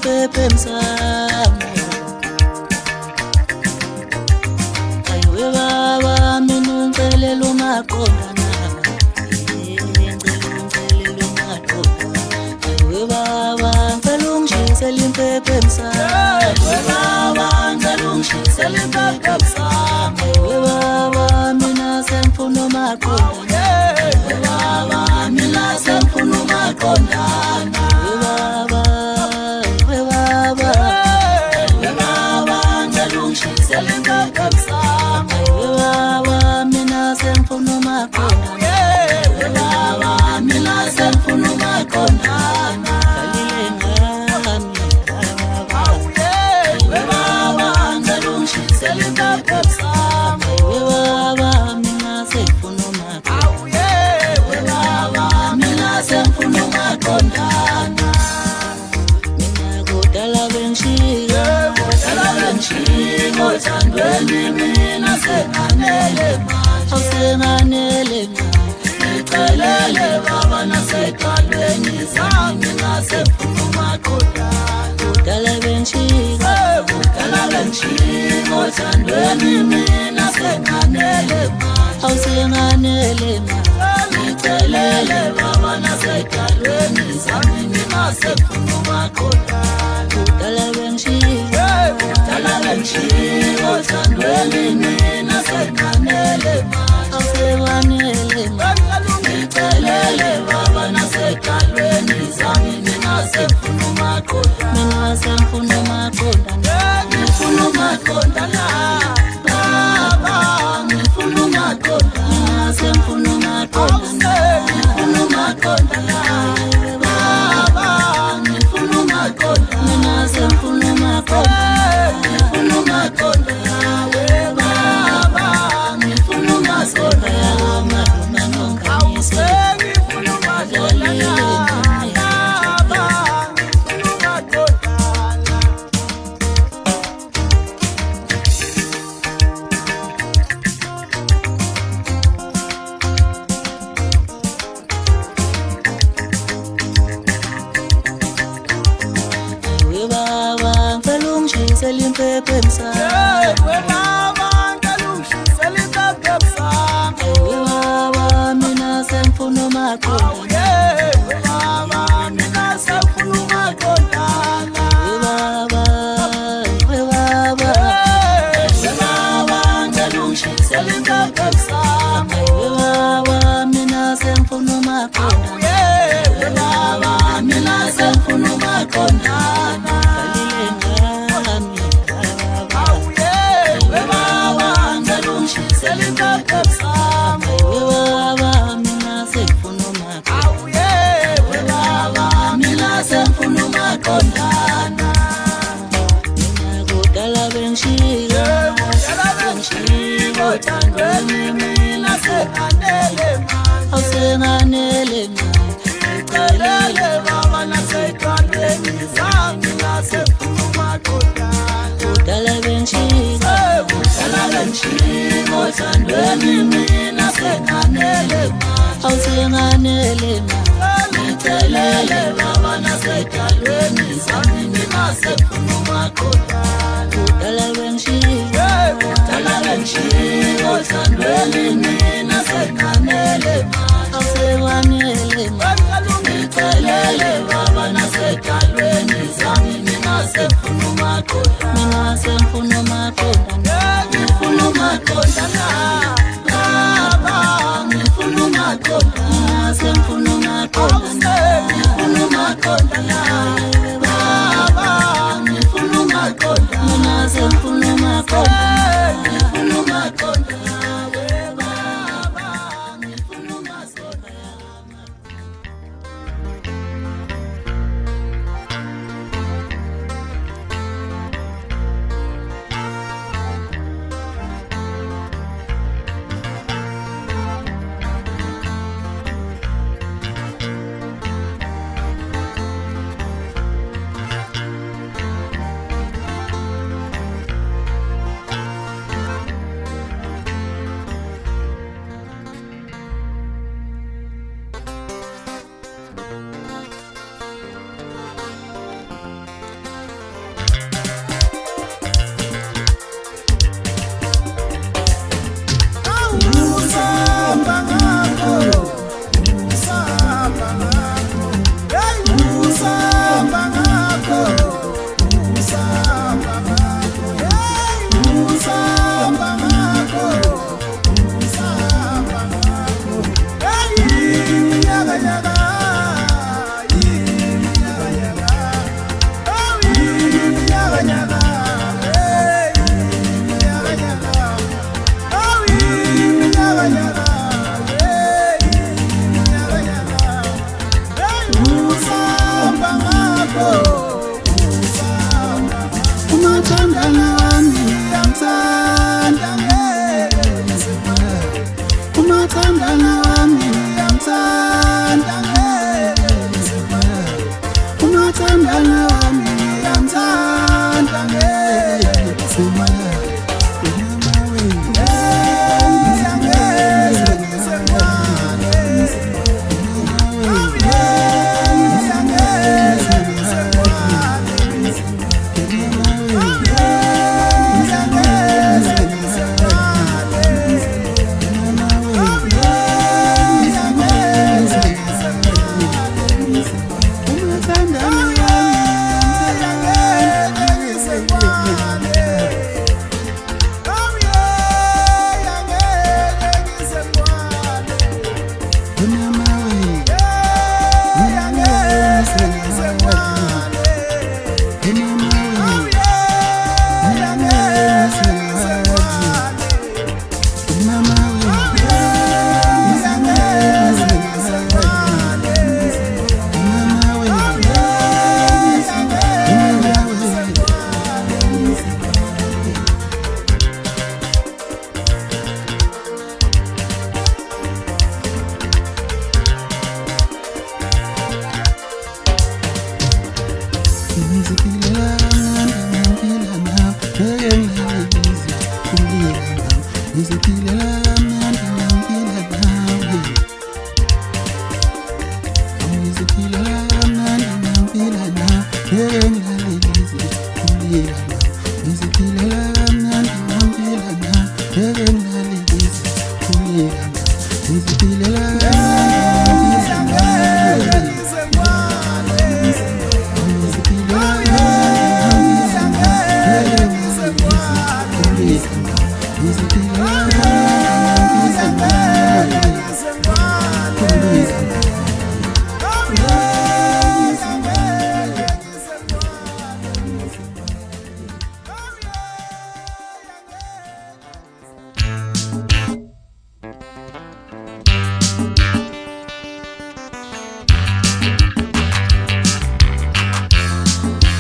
Pepe msamo Aywe baba mina ngicela umaqondana ngicela umaqondana Aywe baba impepho emsamo baba ngicela ungishisele impepho emsamo baba mina sengifuna umaqondana baba mina sengifuna umaqondana baba ngicela ungishisele impepho emsamo baba mina sengifuna umaqondana baba mina sengifuna umaqondana Othandweni mina senganele manje awusenganele manje ngicelele baba naseqalweni sami ngasefuna umaqondana kudala bengishika othandweni mina senganele manje awusenganele manje ngicelele baba naseqalweni sami ngasefuna umaqondana kudala bengishika othandweni mina senganele manje awusenganele manje ngicelele baba naseqalweni sami ngasefuna umaqondana ngifuna umaqondana baba ngifuna umaqondana ngifuna umaqondana baba ngifuna umaqondana ngifuna umaqondana impepho emsamo baba ngicela ungishisele impepho emsamo baba mina sengifuna umaqondana baba mina sengifuna umaqondana baba ngicela ungishisele impepho emsamo baba mina sengifuna umaqondana baba mina sengifuna umaqondana othandweni mina senganele manje awusenganele manje ngicelele baba naseqalweni sami ngasefuna umaqondana kudala bengishika othandweni mina senganele manje awusenganele manje ngicelele baba naseqalweni sami ngasefuna umaqondana kudala bengishika othandweni mina senganele manje awusenganele manje ngicelele baba naseqalweni sami ngasefuna umaqondana ngifuna umaqondana baba ngifuna umaqondana ngifuna umaqondana baba ngifuna umaqondana ngifuna umaqondana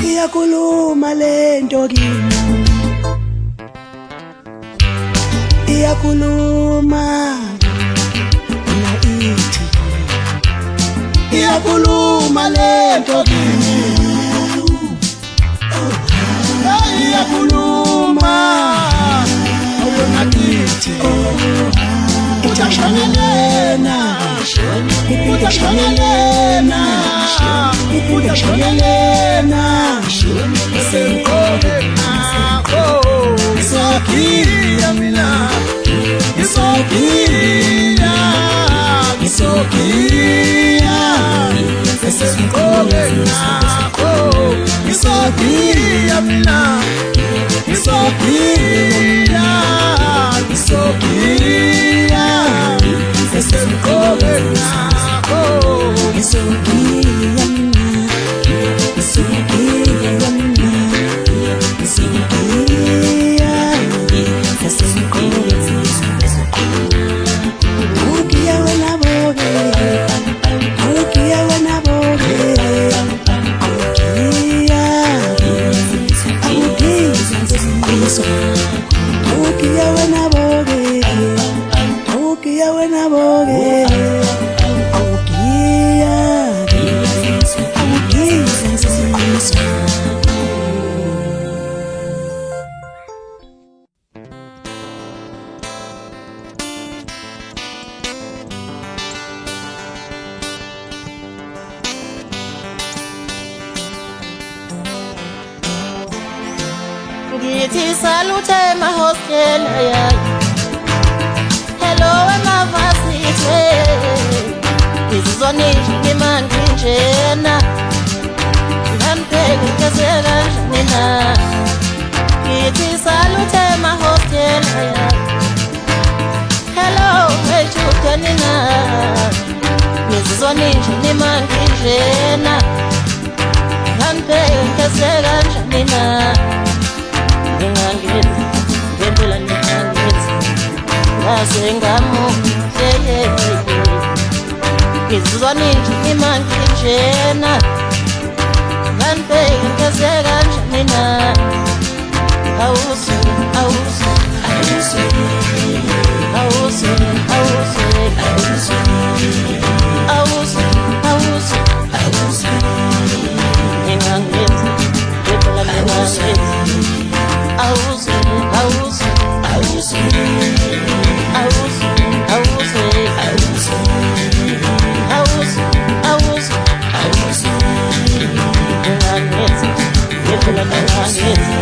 Iyakhuluma lento kimi, iyakhuluma na ithi, iyakhuluma lento kimi, iyakhuluma na ithi, utashonelena, utashonelena, utashonelena. Isokia mina, isokia, isokia, isokia, isokia mina, isokia, isokia, Ngithi salute mahostel ayay. Hello emavasithe. Ngizonile manje njena. Ngipheke ngezela nina. Ngithi salute mahostel ayay. Hello ejuke nina. Ngizonile manje njena. Ngipheke ngezela nina. Ngempela ngiyangithi ngasengamu ngizizwa ninje imanje njena ngempela ngeze kanjani na awusu awusu awusu awusu awusu awusu awusu awusu ngiyangithi ngempela ngiyangithi awusu awusu awusu awusu awusu awusu awusu awusu awusu ngiyangithi ngempela ngiyangithi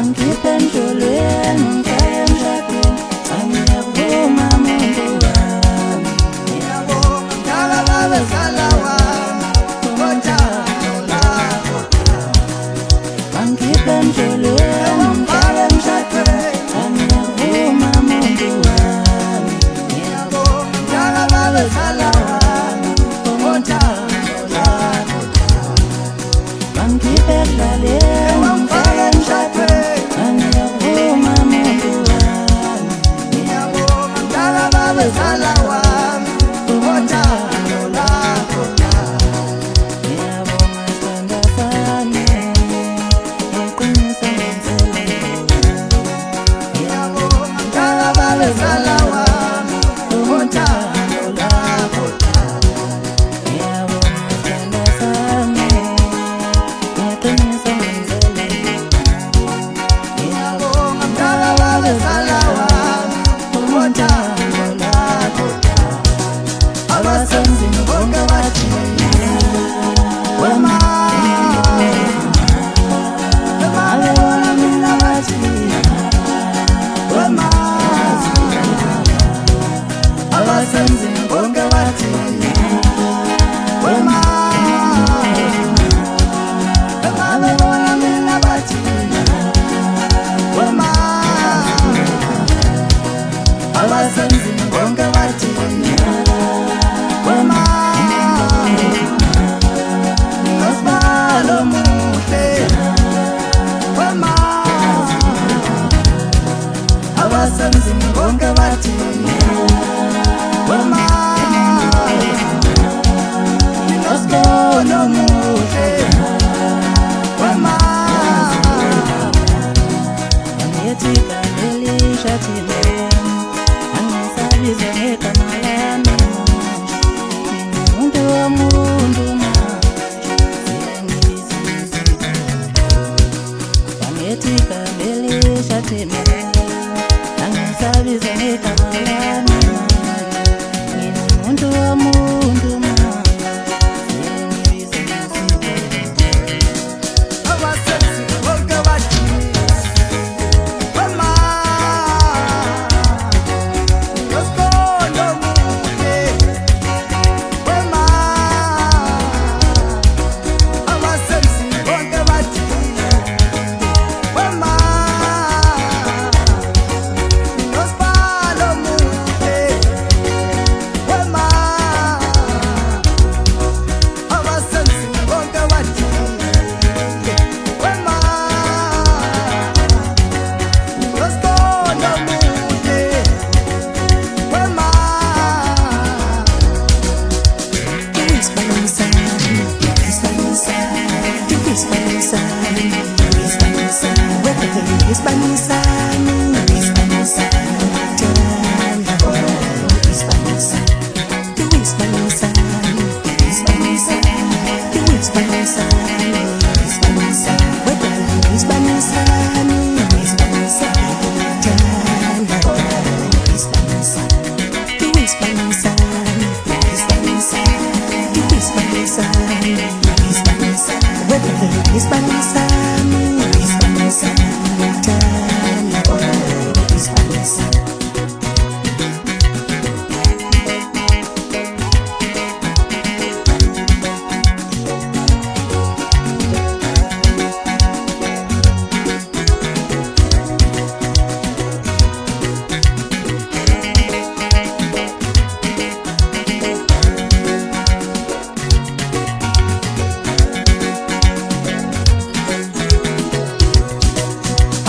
Angiphendulweni ngifake emshadweni, angiyavuma muntu wami. Ngiyabonga mdala babezala wami, ngothando lwakho. Angiphendulweni ngifake emshadweni, angiyavuma muntu wami. Ngiyabonga mdala babezala wami, ngothando lwakho. Angiphendulweni ngifake emshadweni, angiyavuma muntu wami. Ngiyabonga mdala babezala wami, ngothando lwakho. Ngiyabonga sithandwa sami, ngiqinisa ngenselelo. Ngiyabonga mdala babezala wami, ngothando lwakho. Ngiyabonga sithandwa sami, ngiqinisa ngenselelo. Ngiyabonga mdala babezala wami, ngothando lwakho. Abasenzini bonke bathi wema, abebona mina bathi wema. Abasenzini bonke bathi wema, abebona mina bathi wema. Abasenzini bonke bathi wema, nosibalo muhle wema. Abasenzini bonke bathi wema, nosibalo muhle wema. Angithi kangelisha thina, angisabiza ngegama lami. Ngingumuntu womuntu manje, sengiyizizwe. Angithi kangelisha thina, angisabiza ngegama lami. Ngingumuntu womuntu manje, sengiyizizwe. Abasenzini bonke bathi wema, nosibalo muhle wema. Abasenzini bonke bathi wema, nosibalo muhle wema. Abasenzini bonke bathi wema, nosibalo muhle wema.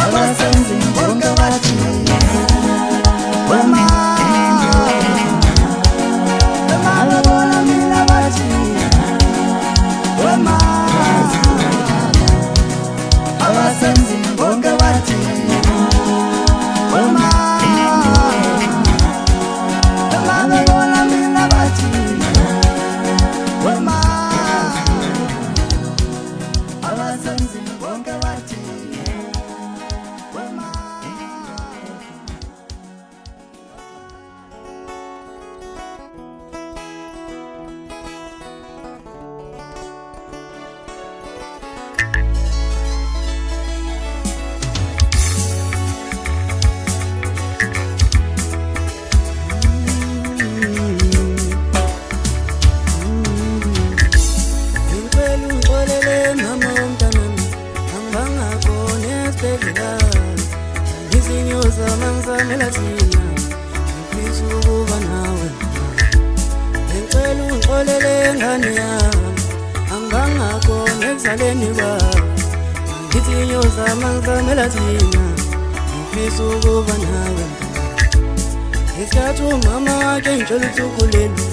Abasenzini bonke bathi wema, abebona mina bathi wema. Abasenzini bonke bathi wema, abebona mina bathi wema. Abasenzini bonke bathi wema. esibhedlela izinyoza mangizamela thina ngifisa ukuba nawe ngicela ungixolele ngane yami angibangakhona ekuzaleni kwami izinyoza mangizamela thina ngifisa ukuba nawe isikhathi umama wakhe ngitshela uthukuleni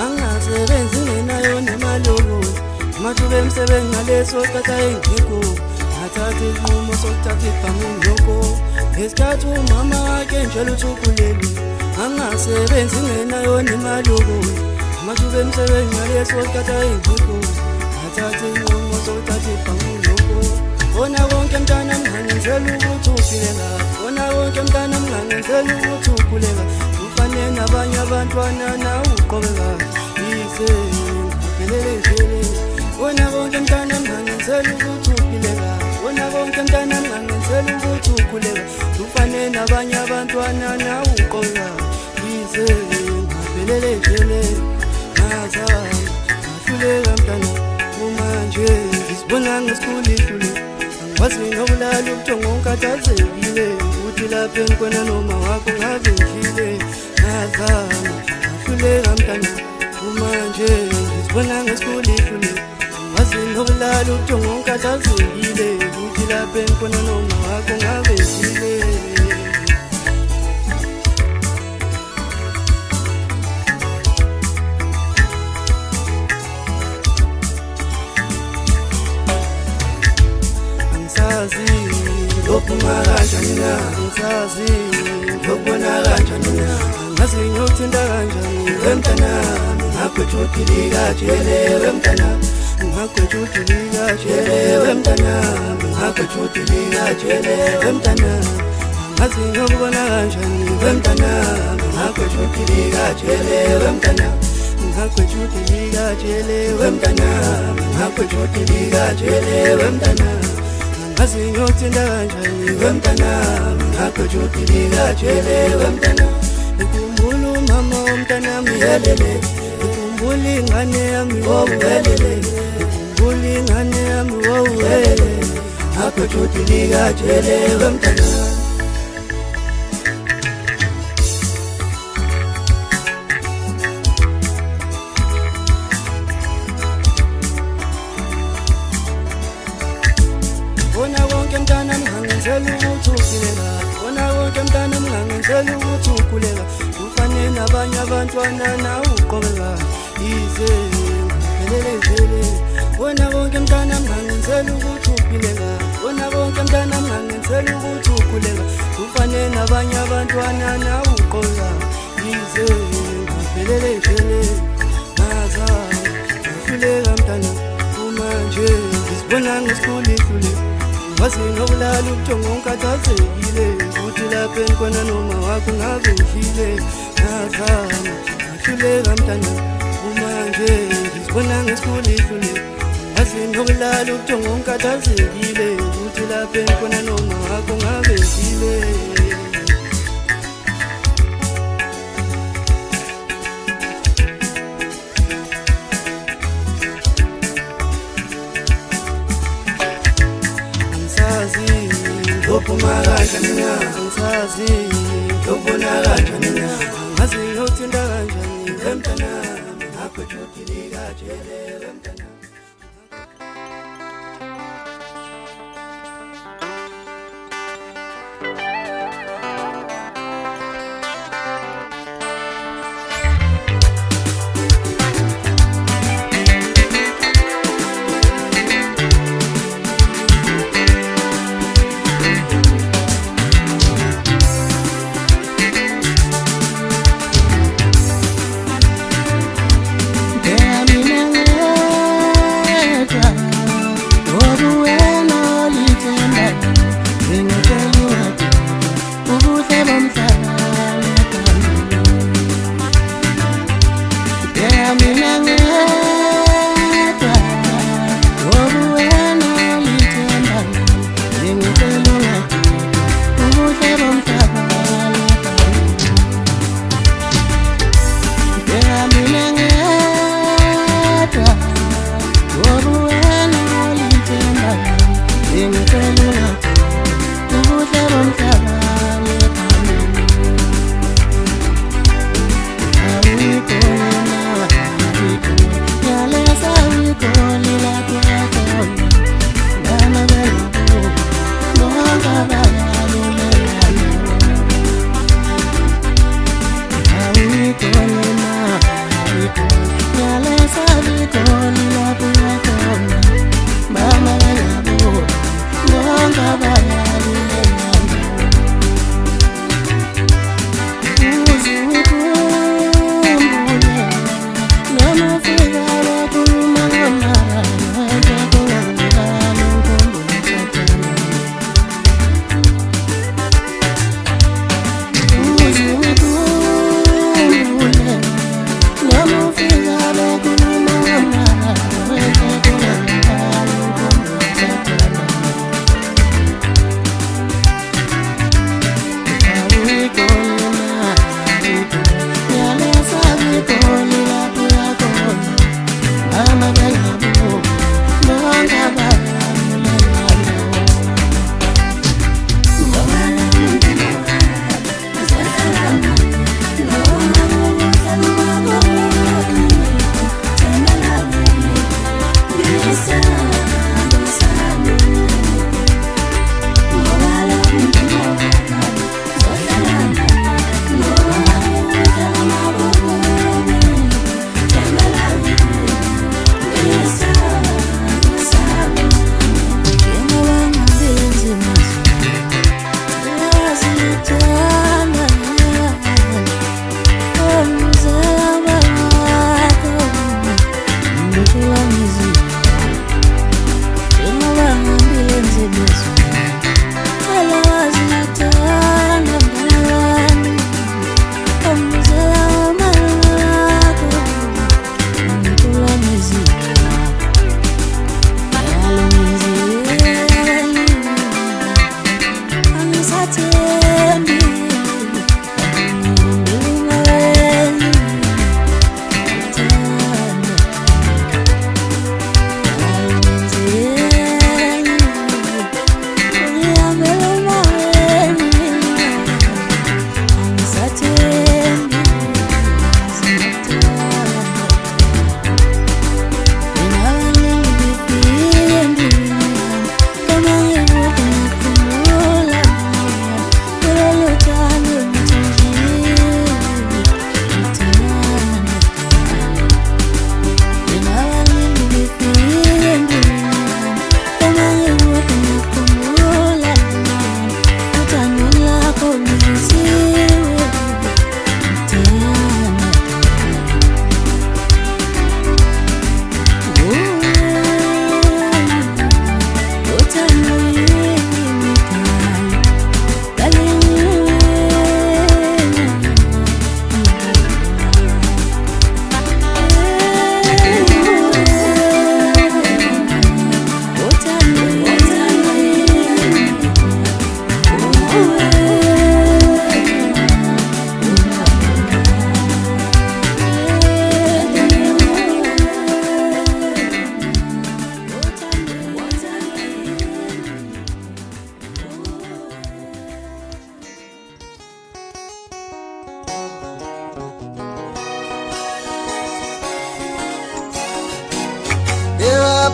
angasebenzi ngenayo nemali yokuthi amathuba emsebenzi ngaleso sikhathi ayengikho athatha isinqumo sokuthatha ibhange ngiyoko ngesikhathi umama wakhe ngitshela uthukuleni angasebenzi ngenayo nemali yokuthi amathuba emsebenzi ngaleso sikhathi ayengikho athatha isinqumo sokuthatha ibhange ngiyoko bona konke mntana mngangenzela ukuthi uphile kahle bona konke mntana mngangenzela ukuthi ukhule kahle ufane nabanye abantwana nawe uqobe kahle yize ngaphelele njele bona konke mntana mngangenzela ukuthi uphile kahle bona konke mntana mngangenzela ukuthi ukhule kahle ufane nabanye abantwana nawe uqobe kahle yize ngaphelele njele ngazama ngahluleka mntana kumanje ngisibona ngesikhulile wazi nokulala ubuthongo ngikhathazekile uthi lapha enkwena noma wakho ngabe ngidlile ngazama ngahluleka mntana kumanje ngizibona ngesikhulile wazi nokulala ubuthongo ngikhathazekile uthi lapha enkwena noma wakho ngabe ngidlile lophuma kanjani na ngisazi lokubona kanjani na ngazi ngiyothinta kanjani wemntanami ngagwetshudilika jele wemntanami ngagwetshudilika jele wemntanami ngagwetshudilika jele wemntanami ngazi ngiyokubona kanjani wemntanami ngagwetshudilika jele wemntanami ngagwetshudilika jele wemntanami ngagwetshudilika jele wemntanami ngazi ngiyothinta kanjani wemntanami ngagwetshudilika jele wemntanami ngikhumbula umama womntanami yelele ngikhumbula ingane yami wowelele ngikhumbula ingane yami wowelele ngagwetshudilika jele wemntanami bona konke mntana mngangenzela ukuthi uphile kahle bona konke mntana mngangenzela ukuthi ukhule kahle ufane nabanye abantwana nawe uqobe kahle yize ngaphelele njele bona konke mntana mngangenzela ukuthi uphile kahle bona konke mntana mngangenzela ukuthi ukhule kahle ufane nabanye abantwana nawe uqobe kahle yize ngaphelele njele ngazama ngahluleka mntana kumanje ngizibona ngesikhulile wazi nokulala ubuthongo ngikhathazekile uthi lapha enkwena noma wakho ngabe ngidlile ngazama ngahluleka mntana kumanje ngizibona ngesikhulile wazi nokulala ubuthongo ngikhathazekile uthi lapha enkwena noma wakho ngabe ngidlile lophuma kanjani na ngisazi lokubona kanjani na ngazi ngiyothinta kanjani wemntanami ngagwetshudilika jele wemntanami Mina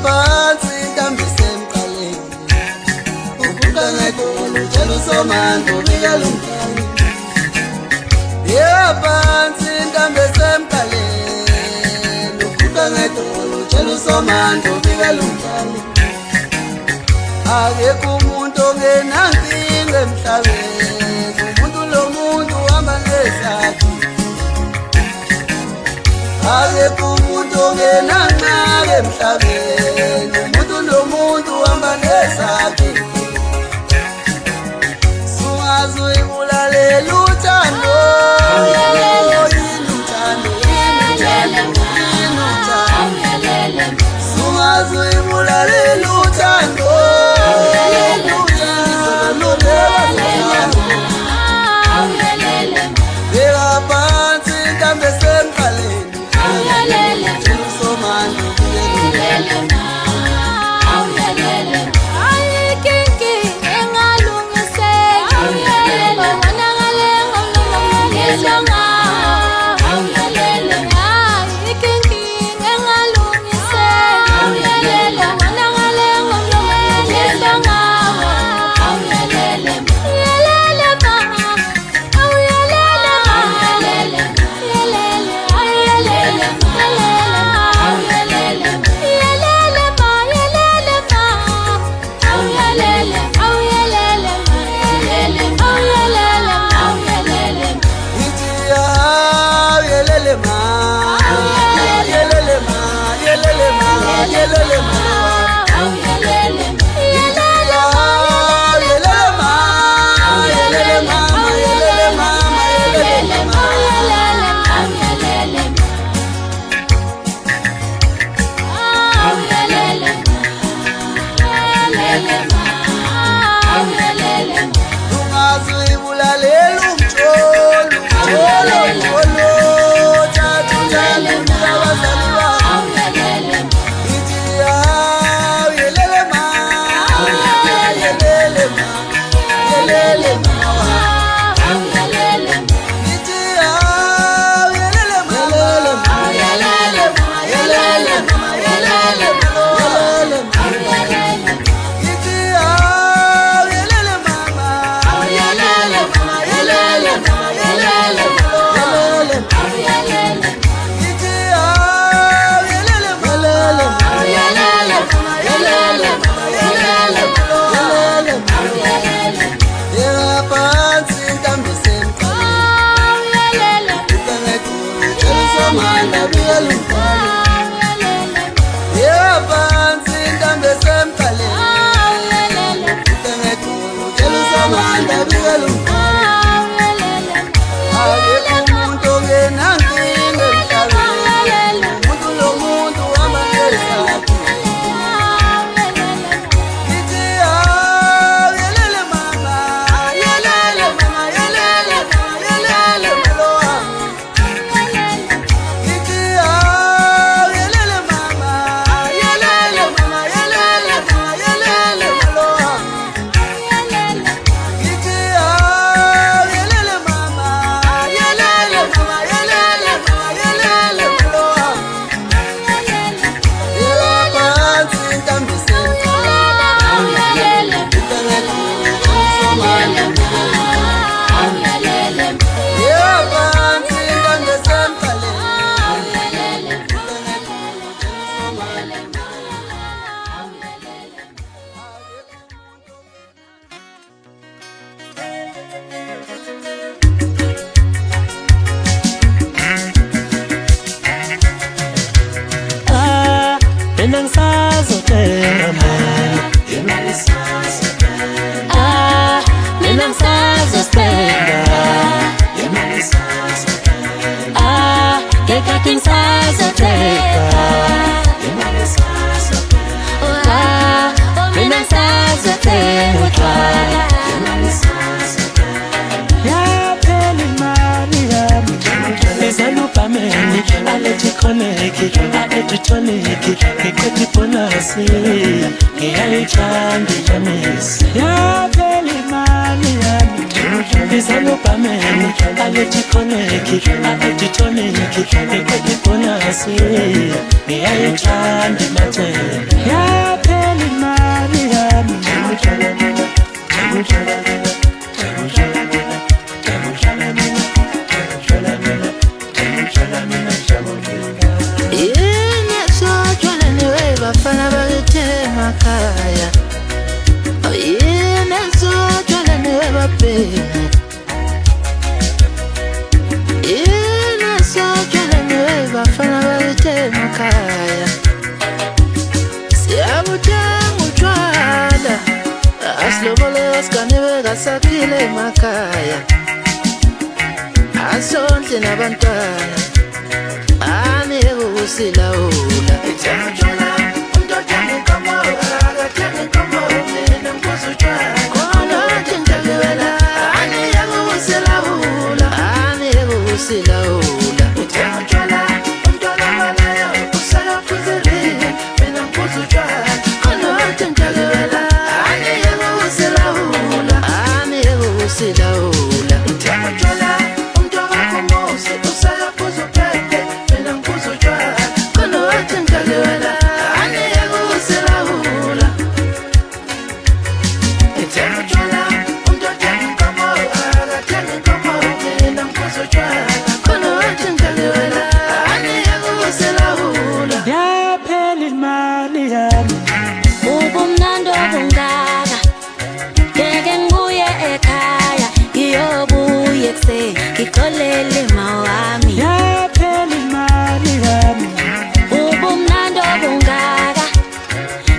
phansi intambi semqaleni uvuka ngedolo utshela uSomandla ubikela umntwana yeka phansi intambi semqaleni uvuka ngedolo utshela uSomandla ubikela umntwana akekho umuntu ongenankinga emhlabeni umuntu lo muntu uhamba ngesakhe akekho umuntu ongenanqaka emhlabeni umuntu nomuntu uhamba nesakhe sungaze uyibulalela uthando yini uthando sungaze uyibulalela uthando beka phansi intambi semqaleni uSomandla Izalopamene, aletikoneki, aeditoneki, ekotibonasi, ngiyayithanda imathele. Yaphela imali yami. Yini esotshwala niwe bafana bakethema khaya. Yini esotshwala niwe babhemu. Yini esotshwala niwe bafana bakethema khaya. Siyabuthenga utshwala, asilobole asiganiwe kasakhile emakhaya. Asondle nabantwana, ani ekusilawula. Itshela umuntu othenga inkomo, akathenga inkomo, mina ngibuza utshwala. Khona othengelewela, ani ekusilawula, ani ekusilawula. Ithenga utshwala, umuntu onamalayo, usayaphuzile, mina ngibuza utshwala. Khona othengelewela, ani ekusilawula, ani ekusilawula. Ithenga utshwala, ngixolele mawami. Yaphela imali yami. Ubumnandi obungaka,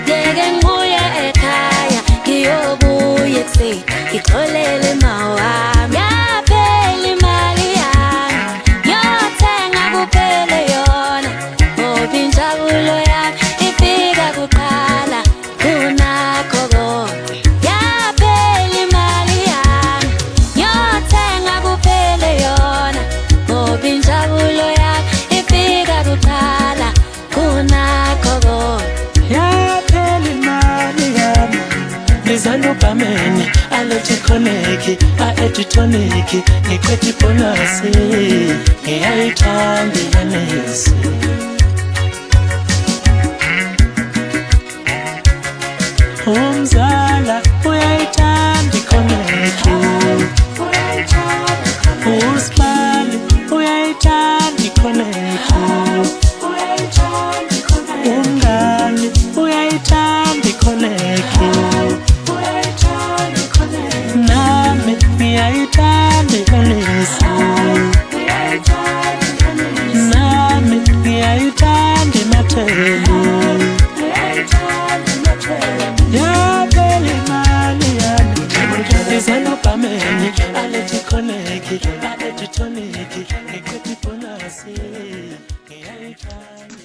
ngeke ngibuye ekhaya, ngiyobuya ekuseni, ngixolele mawami. Yaphela imali yami, ngiyothenga kuphele yona, ngoba injabulo yami ifika kuqala kunakho konke. Yaphela imali yami, ngiyothenga kuphele yona, ngoba injabulo yami ifika kuqala kunakho konke. Yaphela imali yami. Izalopamene, aletikoneki, aeditoneki, ngikotibonasi, ngiyayithanda iyanesi. Umzala uyayithanda ikoneki, uSibali uyayithanda ikoneki, umngani uyayithanda ikoneki, nami ngiyayithanda ikonesi, nami ngiyayithanda imathele. Yaphela imali yami. Izalopamene, aletikoneki, aeditoneki, ngikotibonasi, ngiyayithanda.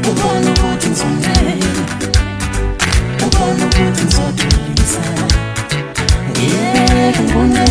ubona ukuthi ngizongena, ubona ukuthi ngizodlulisa. Ngiyeke ngibone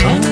When